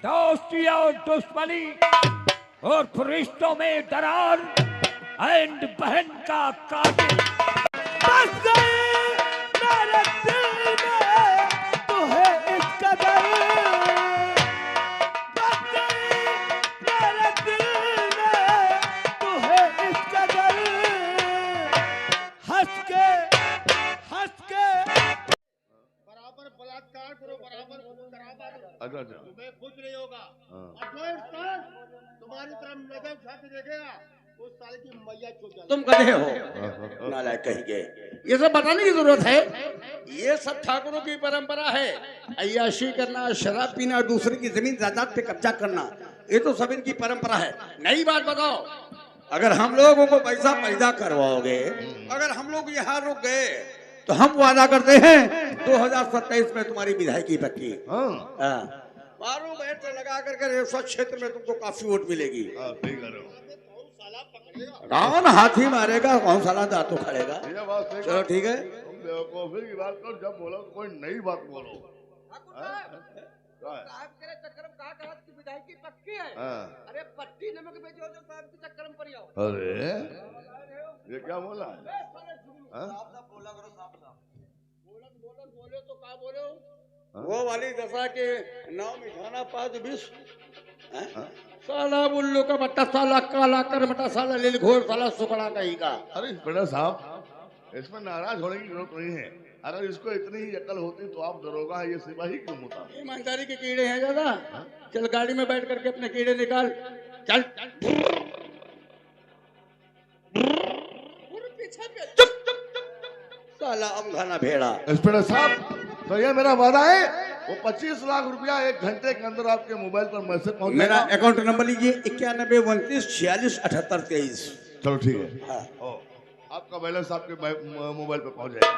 दोस्ती और दुश्मनी और रिश्तों में दरार एंड बहन का कातिल। बस गई मेरे दिल में तू है इस कदर, बस गई मेरे दिल में तू है इस कदर। हंस के बराबर बलात्कार करो, बराबर अच्छा अच्छा तुम्हें कुछ नहीं होगा। और जो इंसान तुम्हारी तरफ नजर उठा के देखेगा उस साल की मैया चुप जाएगी। तुम गधे हो, नालायक कहेंगे। ये सब बताने की जरूरत है? ये सब ठाकुरों की परंपरा है। अय्याशी करना, शराब पीना, दूसरे की जमीन जायदाद पे कब्जा करना, ये तो सब इनकी परंपरा है। नई बात बताओ, अगर हम लोगों को पैसा पैदा करवाओगे, अगर हम लोग यहाँ रुक गए तो हम वादा करते हैं 2027 में तुम्हारी विधायकी पक्की। मारो बैठ लगा करके स्वच्छ क्षेत्र में तुमको काफी वोट मिलेगी। ठीक है कौन हाथी मारेगा, कौन साला दांतों खड़ेगा। ये बात सही। चलो ठीक है, तुम बेवकूफी की बात करो, जब बोलो कोई नई बात बोलो। अरे पट्टी नमक बेचो तो साहब के चक्कर में पड़ जाओ। अरे ये क्या बोला है? बोले तो क्या बोले वो वाली दशा के नाव मिठाना पाद विष साला उल्लू का बट्टा, साला काला कर बट्टा, साला लील घोर, साला सुकड़ा कहीं का। अरे बेटा साहब, इसमें नाराज होने की जरूरत नहीं है। अगर इसको इतनी ही अकल होती तो आप दरोगा है, ये सिपाही क्यों होता? ईमानदारी के कीड़े हैं ज्यादा। चल गाड़ी में बैठ करके अपने कीड़े निकाल। चल चुप साला अमघाना भेड़ा। इंस्पेक्टर साहब, तो ये मेरा वादा है, वो 25 लाख रुपया 1 घंटे के अंदर आपके मोबाइल पर मैसेज पहुंच मेरा जाएगा। अकाउंट नंबर लीजिए 91 29 46 78 23। चलो ठीक है। हाँ। आपका बैलेंस आपके मोबाइल पे पहुंच जाएगा।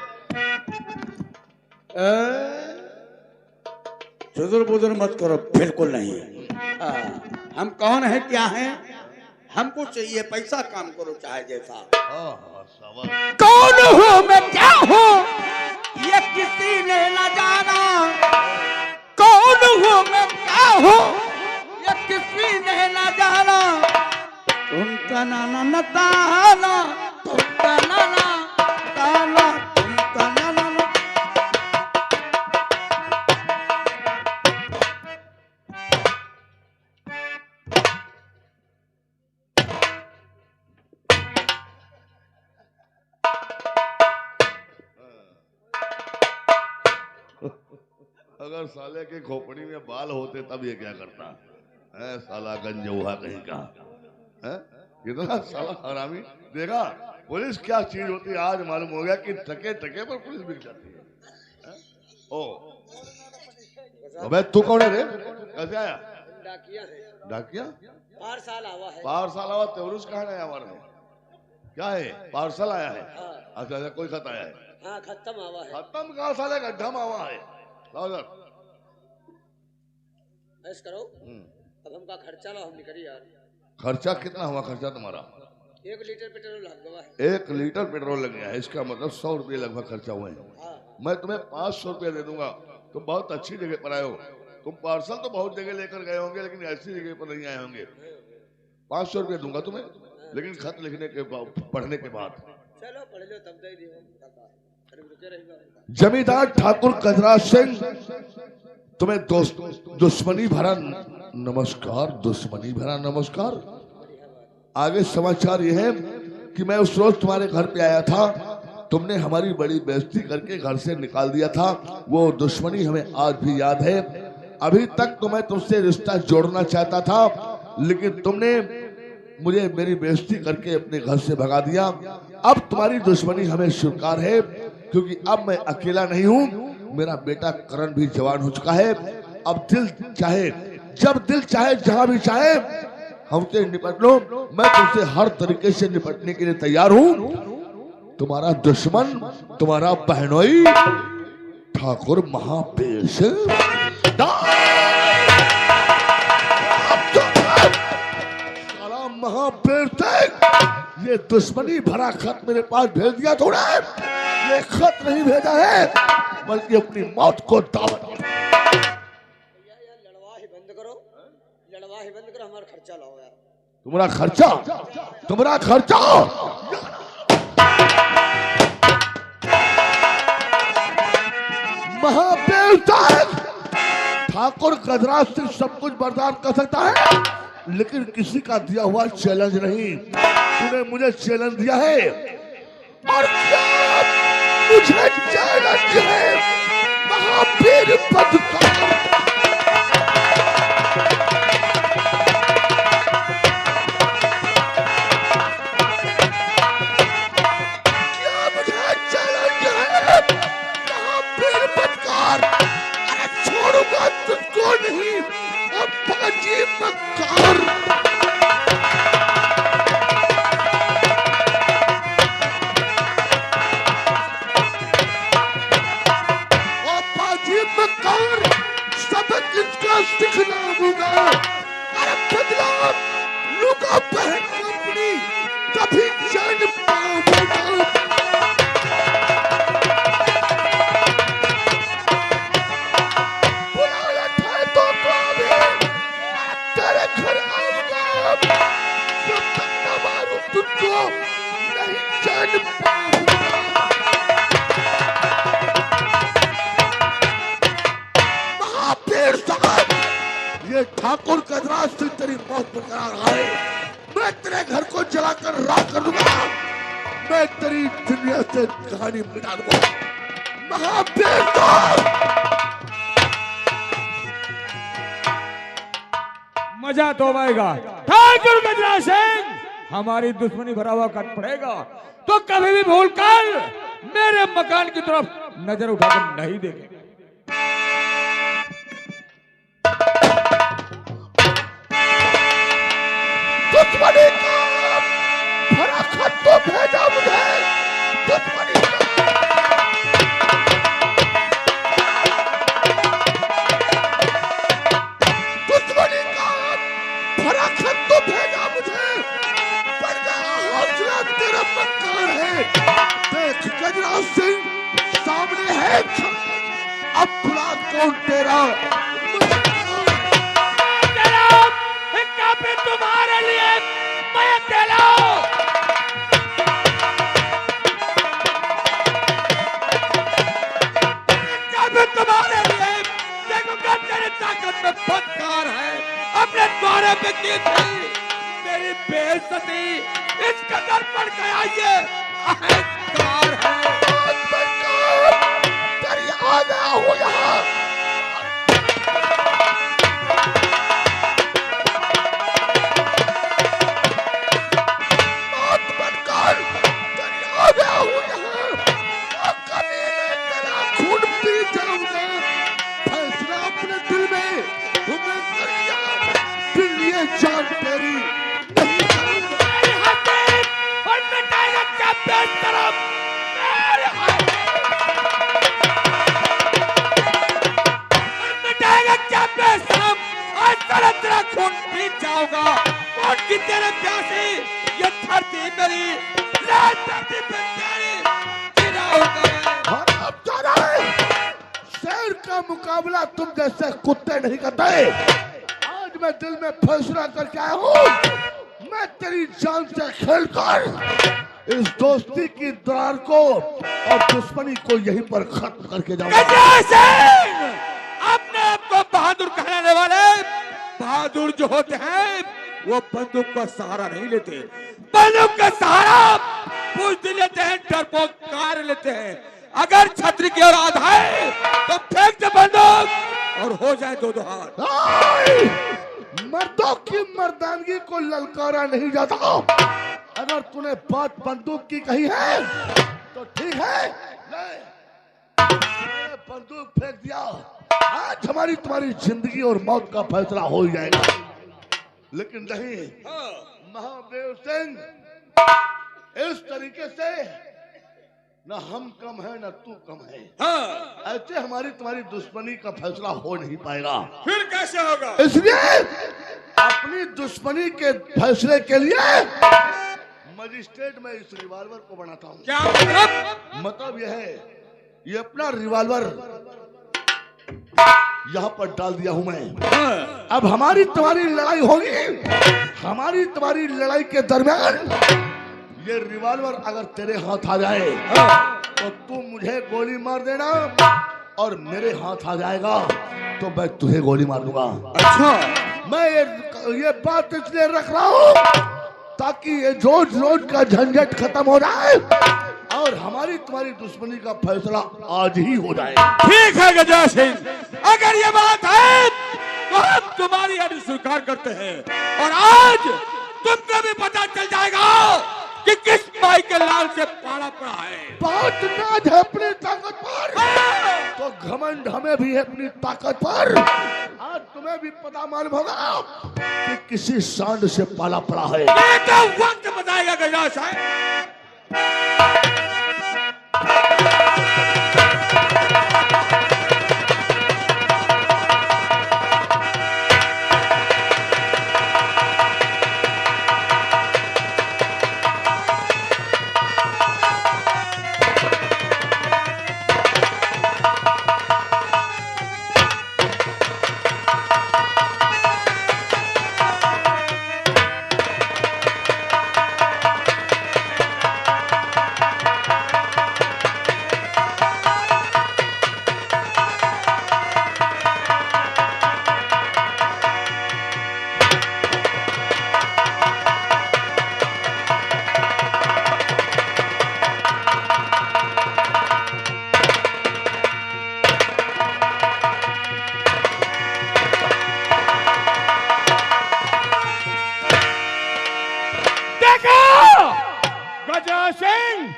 चुदुर बुदुर मत करो, बिल्कुल नहीं। हम कौन है, क्या है, हमको चाहिए पैसा, काम करो चाहे जैसा। कौन हूँ मैं, क्या हूँ, ये किसी ने न जाना। कौन हूँ मैं, क्या हूँ, ये किसी ने न जाना। तुम तनाना न ताना, तुम तनाना ताना, तुम तनाना। अगर साले के खोपड़ी में बाल होते तब ये क्या करता है? साला गंजौहा कहीं का है, कितना साला हरामी। देखा पुलिस क्या चीज होती है, आज मालूम हो गया कि टके टके पर पुलिस बिक जाती है। ओ अबे तू कौन है रे? कैसे आया? डाकिया है। डाकिया? पार्सल आवा है। पार्सल आवा? तेरुस कहाँ है हमारे में? क्या है? पार्सल आया है? अच्छा अच्छा, कोई खत आया है? हाँ, खत्म आवा है। खत्म कहाँ साले, गड्ढा में आवा है। ऐस करो, अब हमका खर्चा ला, हम निकली यार। खर्चा कितना हुआ? खर्चा तुम्हारा 1 लीटर पेट्रोल लग गया है। 1 लीटर पेट्रोल लग गया है, इसका मतलब 100 रुपये लगभग खर्चा हुए हैं। मैं तुम्हें 500 रुपये दे दूंगा। तुम बहुत अच्छी जगह पर आए हो। तुम पार्सल तो बहुत जगह लेकर गए होंगे, लेकिन ऐसी जगह पर नहीं आए होंगे। 500 रुपये दूंगा तुम्हें, लेकिन खत लिखने के पढ़ने के बाद। चलो पढ़ लो तब दे दियो। जमींदार ठाकुर कजराज सिंह, तुम्हें दुश्मनी भरा नमस्कार, दुश्मनी भरा नमस्कार। आगे समाचार यह है कि मैं उस रोज तुम्हारे घर पे आया था, तुमने हमारी बड़ी बेइज्जती करके घर से निकाल दिया था। वो दुश्मनी हमें आज भी याद है। अभी तक तो मैं तुमसे रिश्ता जोड़ना चाहता था, लेकिन तुमने मुझे मेरी बेइज्जती करके अपने घर से भगा दिया। अब तुम्हारी दुश्मनी हमें स्वीकार है, क्योंकि अब मैं अकेला नहीं हूँ, मेरा बेटा करण भी जवान हो चुका है। अब दिल चाहे, जब दिल चाहे, जहां भी चाहे हमसे निपट लो। मैं तुमसे हर तरीके से निपटने के लिए तैयार हूँ। तुम्हारा दुश्मन, तुम्हारा बहनोई ठाकुर महापेश। महापेश, ये दुश्मनी भरा खत मेरे पास भेज दिया थोड़ा। ये खत नहीं भेजा है, बल्कि अपनी मौत को दावत। लड़वा ही बंद करो। लड़वा ही बंद कर, हमारा खर्चा लाओ यार। तुम्हारा खर्चा महादेव साहब, ठाकुर गजराज सिंह सब कुछ बर्दाश्त कर सकता है, लेकिन किसी का दिया हुआ चैलेंज नहीं। तूने मुझे चैलेंज दिया है और क्या मुझे चैलेंज है महावीर पद का। छोड़ूंगा तुझको नहीं, अब बाजी मक्कार। और बाजी मक्कार सबक इसका सिखलाऊंगा। अरे बदला लूंगा बहन कंपनी, तभी जान पाऊंगा। महावीर साहब, ये ठाकुर गजराज सिंह तेरी मौत पर करा रहा है। मैं तेरे घर को जलाकर राख कर दूंगा, मैं तेरी दुनिया से कहानी मिटा दूंगा। महावीर साहब, मजा तो आएगा। ठाकुर गजराज सिंह, हमारी दुश्मनी भरा हुआ कट पड़ेगा तो कभी भी भूलकर मेरे मकान की तरफ नजर उठाकर नहीं देखेंगे। दुश्मनी का भरा खत तो भेजा मुझे, दुश्मनी का भरा खत तो भेजा मुझे, पर हौसला तेरा मकान है। देख गजराज सिंह सामने है, अब खुला कौन तेरा तुम्हारे लिए मैं अकेला तुम्हारे लिए देखूंगा, तेरी ताकत में फटकार है। अपने द्वारे पे की थी तेरी बेइज्जती, इस कदर बढ़ गया ये अहंकार है। तेरी आ गया हो यहाँ, जान तेरी नहीं और मिटाएगा क्या बेशरम मेरे और मिटाएगा क्या बेशरम। आज तेरा खून पी जाऊंगा, कौन की तेरे प्यासी ये धरती मेरी, धरती पे तेरी गिराऊंगा। अब जा रहा है, शेर का मुकाबला तुम जैसे कुत्ते नहीं करते। मैं दिल में फैसला करके आया हूँ, मैं तेरी जान से खेलकर इस दोस्ती की दरार को और दुश्मनी को यहीं पर खत्म करके जाऊंगा। अपने आप को बहादुर कहलाने वाले बहादुर जो होते हैं वो बंदूक का सहारा नहीं लेते, बंदूक का सहारा बुद्धि लेते हैं, डरपोक कार लेते हैं। अगर छतरी की ओर आधाए तो फेंक दे बंदूक और हो जाए दो हाथ। मर्दों की मर्दानगी को ललकारा नहीं जाता। अगर तूने बात बंदूक की कही है तो ठीक है, बंदूक फेंक दिया। आज हमारी तुम्हारी जिंदगी और मौत का फैसला हो ही जाएगा। लेकिन नहीं, महादेव सिंह, इस तरीके से न हम कम है न तू कम है। ऐसे हमारी तुम्हारी दुश्मनी का फैसला हो नहीं पाएगा। फिर कैसे होगा? इसलिए अपनी दुश्मनी के फैसले के लिए मजिस्ट्रेट में इस रिवॉल्वर को बनाता हूँ। क्या मतलब? मतलब यह है, ये अपना रिवॉल्वर यहाँ पर डाल दिया हूं मैं। अब हमारी तुम्हारी लड़ाई होगी। हमारी तुम्हारी लड़ाई के दरमियान ये रिवॉल्वर अगर तेरे हाथ आ जाए तो तू मुझे गोली मार देना, और मेरे हाथ आ जाएगा तो मैं तुझे गोली मार दूंगा। अच्छा, मैं ये बात इसलिए रख रहा हूँ ताकि ये रोज रोज का झंझट खत्म हो जाए और हमारी तुम्हारी दुश्मनी का फैसला आज ही हो जाए। ठीक है गजराज सिंह, अगर ये बात है तो हम तुम्हारी अर्जी स्वीकार करते हैं, और आज तुमको भी पता चल जाएगा कि किस भाई के लाल से पाला पड़ा है। बात नाज है अपनी ताकत पर, तो घमंड हमें भी है अपनी ताकत पर। आज तुम्हें भी पता मालूम होगा कि किसी सांड से पाला पड़ा है। ये तो वक्त बताएगा गजराज साहब। गजराज सिंह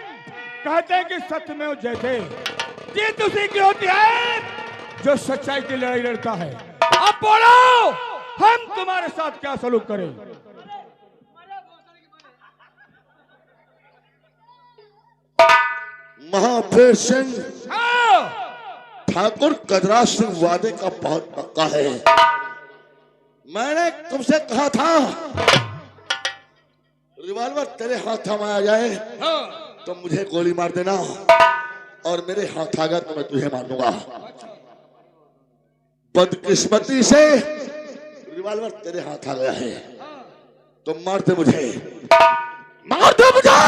कहते हैं कि सत्य में जैसे जीत उसी की होती है जो सच्चाई की लड़ाई लड़ता है। अब बोलो, हम तुम्हारे साथ क्या सलूक करें? महावीर सिंह, हाँ। ठाकुर गजराज सिंह वादे का बहुत पक्का है। मैंने तुमसे कहा था रिवॉल्वर तेरे हाथ में आ जाए तो मुझे गोली मार देना, और मेरे हाथ आ गया तो मैं तुझे मार दूंगा। बदकिस्मती से रिवॉल्वर तेरे हाथ आ गया है तो मार दे मुझे, मार दे मुझे,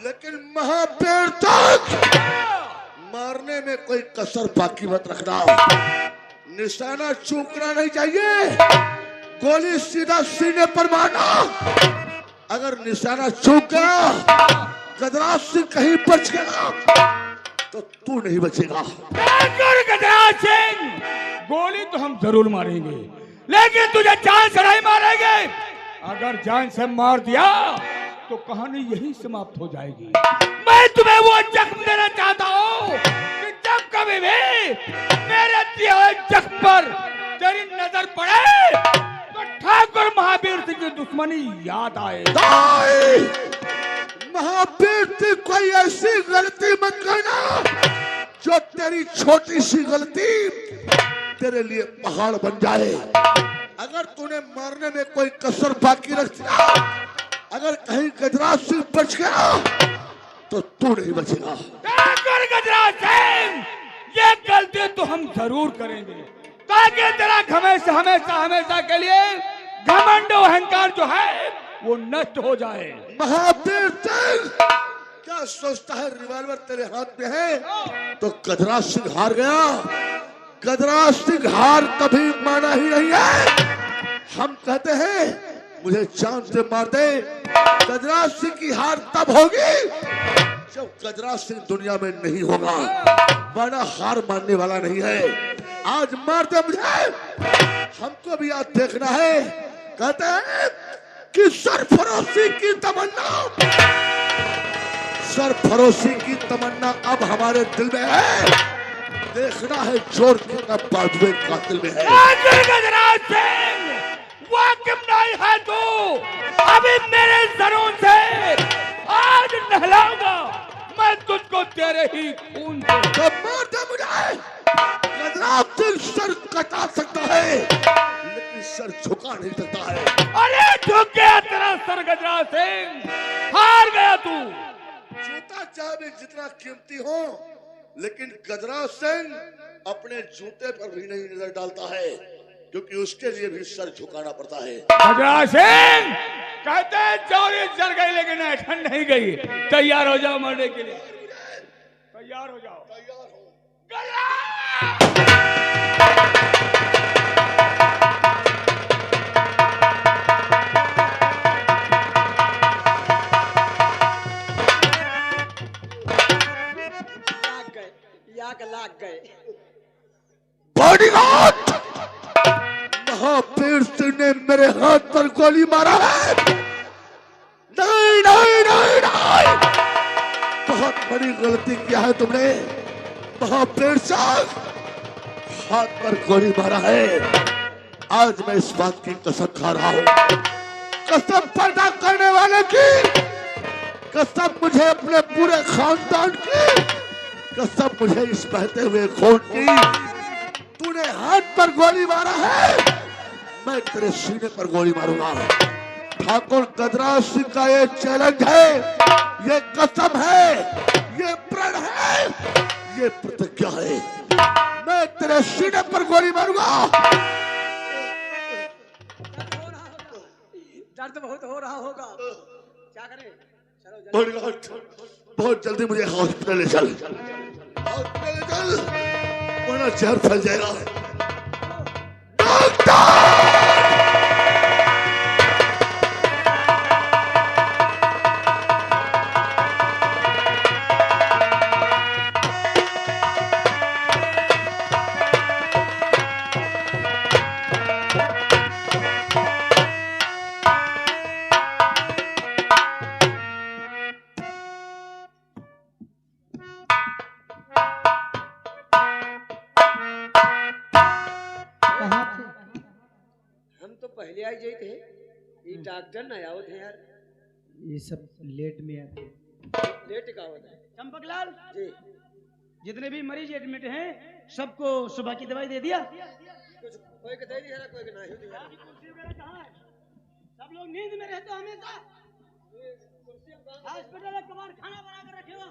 लेकिन महावीर तक मारने में कोई कसर बाकी मत रखना। निशाना चूकना नहीं चाहिए, गोली सीधा सीने पर मारना। अगर निशाना चूक गया, गजराज सिंह कहीं बच गया तो तू नहीं बचेगा। गजराज सिंह, गोली तो हम जरूर मारेंगे, लेकिन तुझे जान से नहीं मारेंगे। अगर जान से मार दिया तो कहानी यही समाप्त हो जाएगी। मैं तुम्हें वो जख्म देना चाहता हूँ कि जब कभी भी मेरे दिए हुए जख्म पर तेरी नजर पड़े तो ठाकुर महावीर सिंह की दुश्मनी याद आए। महावीर सिंह कोई ऐसी गलती मत करना जो तेरी छोटी सी गलती तेरे लिए पहाड़ बन जाए। अगर तूने मारने में कोई कसर बाकी रख दिया, अगर कहीं गजराज सिंह बच गया तो तू नहीं बचेगा। गजराज सिंह, ये गलती तो हम जरूर करेंगे ताकि तेरा हमेशा हमेशा हमेशा के लिए घमंड और अहंकार जो है वो नष्ट हो जाए। महावीर सिंह क्या सोचता है रिवॉल्वर तेरे हाथ में है तो गजराज सिंह हार गया? गजराज सिंह हार कभी माना ही नहीं है। हम कहते हैं मुझे जान से मार दे, गजराज सिंह की हार तब होगी जब गजराज सिंह दुनिया में नहीं होगा, वरना हार मानने वाला नहीं है। आज मार दे मुझे, हमको भी आज देखना है। कहते हैं कि सरफरोशी की तमन्ना, सरफरोशी की तमन्ना अब हमारे दिल में है। देखना है जोर कितना बाजुए कातिल में है। गजराज सिंह, वाकिफ नहीं है तू, अभी मेरे जरूर से आज नहलाऊंगा मैं तुझको तेरे ही खून से। तो मार दे मुझे। गजराज सिंह सर कटा सकता है लेकिन सर झुका नहीं सकता है। अरे झुक गया तेरा सर गजराज सिंह, हार गया तू। जूता चाहे जितना कीमती हो लेकिन गजराज सिंह अपने जूते पर भी नहीं नजर डालता है, क्योंकि उसके लिए भी सर झुकाना पड़ता है। गजराज सिंह कहते हैं चोरी चल गई लेकिन ऐठन नहीं गई। तैयार हो जाओ मरने के लिए, तैयार हो जाओ। लाग गए। बॉडीगार्ड, महावीर सिंह ने मेरे हाथ पर गोली मारा है। नहीं नहीं नहीं नहीं, बहुत बड़ी गलती किया है तुमने। महावीर सिंह, हाथ पर गोली मारा है। आज मैं इस बात की कसम खा रहा हूं, कसम पैदा करने वाले की कसम, मुझे अपने पूरे खानदान की कसम, मुझे इस बहते हुए खून की। तूने हाथ पर गोली मारा है, मैं तेरे सीने पर गोली मारूंगा। ठाकुर गजराज सिंह का ये चैलेंज है, ये कसम है, ये प्रण है, ये प्रतिज्ञा है। मैं तेरे सीने पर गोली मारूंगा। दर्द बहुत हो रहा होगा, क्या करें? चलो बहुत जल्दी मुझे हॉस्पिटल ले चल, हॉस्पिटल ले चल, वरना जहर फैल जाएगा। पहले आई जाए थे, ये डॉक्टर न आओ थे यार। ये सब लेट में आते हैं। लेट का होता है। चंपकलाल जी, जितने भी मरीज एडमिट हैं सबको सुबह की दवाई दे दिया। कुछ कोई के दे दी है, कोई के नहीं दी है। कुर्सी वगैरह कहाँ है? सब लोग नींद में रहते हो हमेशा। हॉस्पिटल में कबाड़ खाना बना कर रखे हो।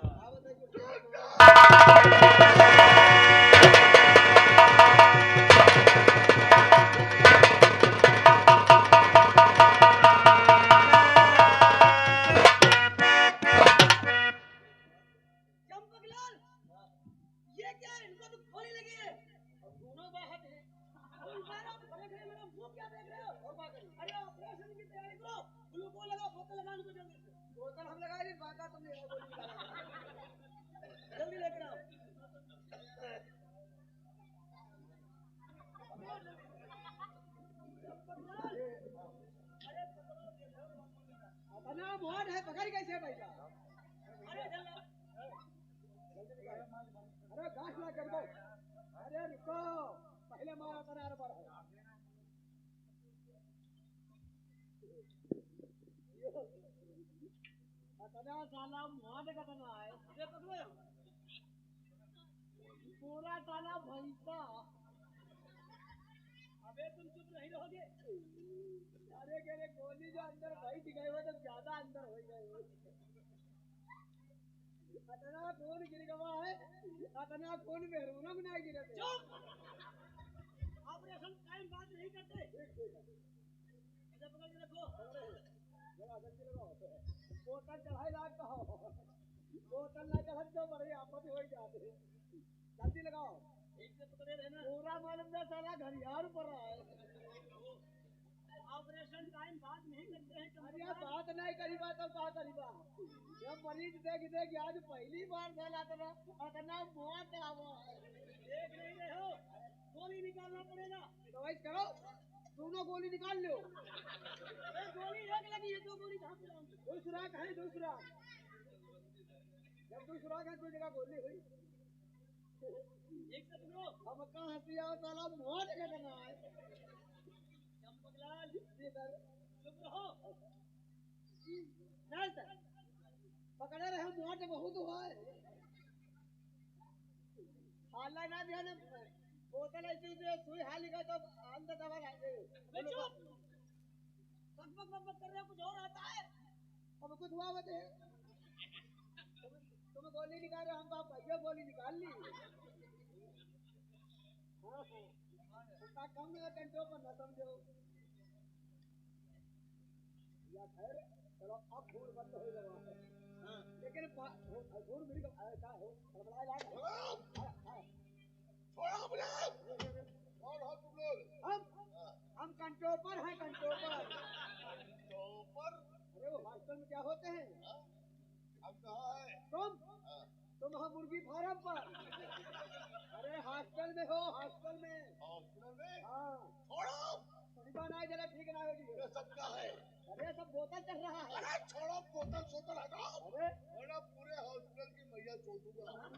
जल्दी लेकर आओ। अपना वार्ड है, पकड़ कैसे बैठा? अरे गाछ ला कर दो। अरे रुको, पहले मारा करार पर है। अतना साला वार्ड का तना है। ये पकड़ो, पूरा साला भैंसा। अबे तुम चुप नहीं रहोगे? अरे कहने गोली जो अंदर बैठ गए हो तो ज्यादा अंदर हो गए हो। अतना खून गिर गवा है, अतना खून मेहरूनों में नहीं गिरे। ऑपरेशन टाइम बात नहीं करते। इधर पकड़ के रखो। बोतल चढ़ाई लाग का हो, बोतल ना चढ़ तो बड़े आपस हो जाते। जल्दी लगाओ, एक से पकड़े रहना। पूरा मालूम ना साला घड़ियाल पर रहा है। ऑपरेशन टाइम बात नहीं करते हैं। अरे बात नहीं करी बात तो कहा करी बात। जब मरीज देख आज पहली बार साला अतना मौत आवा देख नहीं रहे हो। गोली निकालना पड़ेगा। तो वैसे करो, दोनों गोली निकाल लो। गोली एक लगी है, दो गोली कहाँ पे लाऊंगी? दूसरा है, दूसरा जब दूसरा है तो जगह गोली हुई। एक से लो, हम कहाँ से आओ साला मौत का करना है। चंपकलाल इधर चुप रहो। चल चल पकड़े रहे, मौत बहुत हुआ है। हाला ना ध्यान, बोतल ऐसी सुई हाली का तो अंदर दवा ला दे। बकबक कर रहे हो, कुछ और आता है। अब कुछ हुआ बते तुम तुम गोली निकाल रहे हो, हम तो भैया गोली निकाल ली। हाँ, उसका कम नहीं घंटों पर न समझो या खैर चलो अब खून बंद हो गया है। लेकिन खून मिल गया ऐसा हो बड़बड़ाए लाग छोड़ो मुझे। कौन हो तुम लोग? हम कंट्रोल पर हैं, कंट्रोल पर। तो पर अरे वो हॉस्टल में क्या होते हैं? हम कहाँ है? तुम हो मुर्गी फार्म पर। अरे हॉस्टल में हो, हॉस्टल में। हॉस्पिटल में? हाँ छोड़ो। थोड़ी बनाए जरा ठीक ना होगी। ये सब क्या है? अरे सब बोतल चल रहा है। अरे छोड़ो, बोतल सोतल हटाओ। अरे वरना पूरे हॉस्पिटल की मैया छोड़ दूंगा।